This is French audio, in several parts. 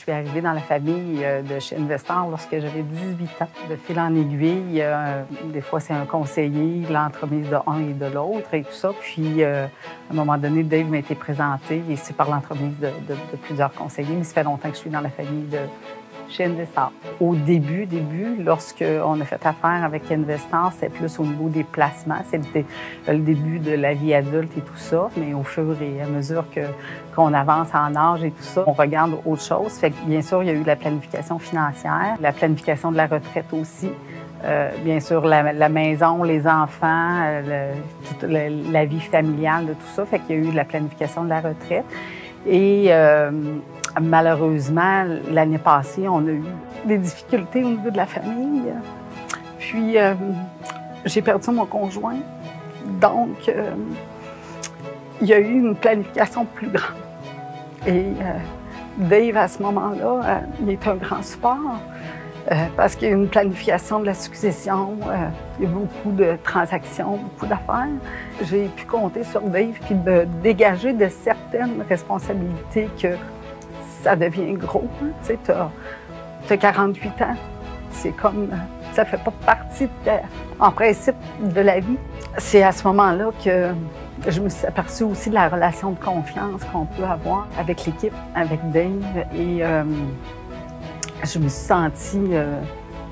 suis arrivée dans la famille de chez Investor lorsque j'avais 18 ans. De fil en aiguille, des fois c'est un conseiller, l'entremise de un et de l'autre et tout ça. Puis, à un moment donné, Dave m'a été présenté et c'est par l'entremise de plusieurs conseillers. Mais ça fait longtemps que je suis dans la famille de chez Investor. Au début, lorsqu'on a fait affaire avec Investor, c'était plus au niveau des placements. C'était le début de la vie adulte et tout ça. Mais au fur et à mesure qu'on avance en âge et tout ça, on regarde autre chose. Fait que, bien sûr, il y a eu la planification financière, la planification de la retraite aussi. Bien sûr, la maison, les enfants, toute la vie familiale, de tout ça. Fait qu'il y a eu la planification de la retraite. Et malheureusement, l'année passée, on a eu des difficultés au niveau de la famille. Puis, j'ai perdu mon conjoint. Donc, il y a eu une planification plus grande. Et Dave, à ce moment-là, il est un grand support. Parce qu'il y a une planification de la succession, il y a beaucoup de transactions, beaucoup d'affaires. J'ai pu compter sur Dave puis de dégager de certaines responsabilités que ça devient gros. Tu sais, t'as 48 ans, c'est comme, ça fait pas partie, en principe, de la vie. C'est à ce moment-là que je me suis aperçue aussi de la relation de confiance qu'on peut avoir avec l'équipe, avec Dave. Et je me suis sentie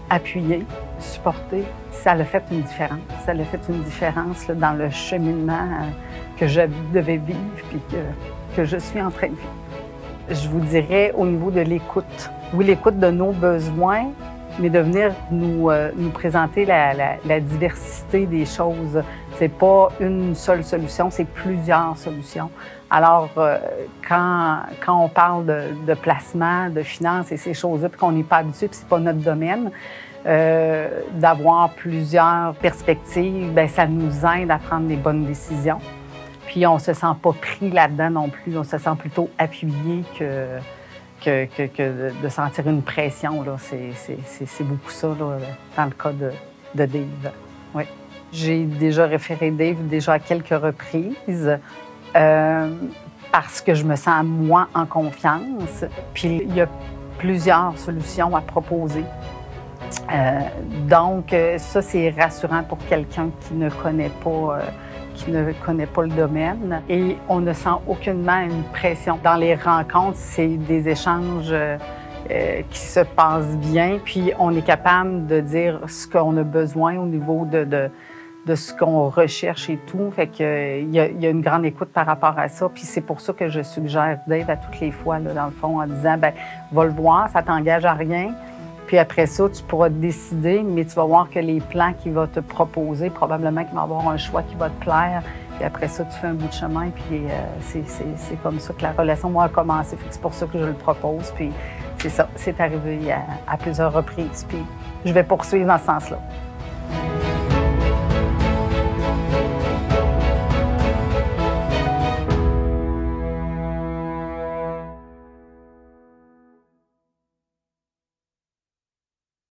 appuyée, supportée. Ça a fait une différence. Ça a fait une différence là, dans le cheminement que je devais vivre puis que je suis en train de vivre. Je vous dirais au niveau de l'écoute. Oui, l'écoute de nos besoins, mais de venir nous présenter la diversité des choses. C'est pas une seule solution, c'est plusieurs solutions. Alors, quand on parle de placement, de finances et ces choses-là, puis qu'on n'est pas habitué, puis c'est pas notre domaine, d'avoir plusieurs perspectives, bien, ça nous aide à prendre les bonnes décisions. Puis on se sent pas pris là-dedans non plus, on se sent plutôt appuyé que de sentir une pression. C'est beaucoup ça là, dans le cas de Dave. Oui. J'ai déjà référé Dave à quelques reprises parce que je me sens moi en confiance. Puis il y a plusieurs solutions à proposer. Donc ça, c'est rassurant pour quelqu'un qui ne connaît pas le domaine. Et on ne sent aucunement une pression. Dans les rencontres, c'est des échanges qui se passent bien, puis on est capable de dire ce qu'on a besoin au niveau de ce qu'on recherche et tout. Fait qu'il y a une grande écoute par rapport à ça. Puis c'est pour ça que je suggère Dave à toutes les fois, là, dans le fond, en disant, bien, va le voir, ça t'engage à rien. Puis après ça, tu pourras décider, mais tu vas voir que les plans qu'il va te proposer, probablement qu'il va y avoir un choix qui va te plaire. Puis après ça, tu fais un bout de chemin, puis c'est comme ça que la relation, moi, a commencé. C'est pour ça que je le propose, puis c'est ça. C'est arrivé à plusieurs reprises, puis je vais poursuivre dans ce sens-là.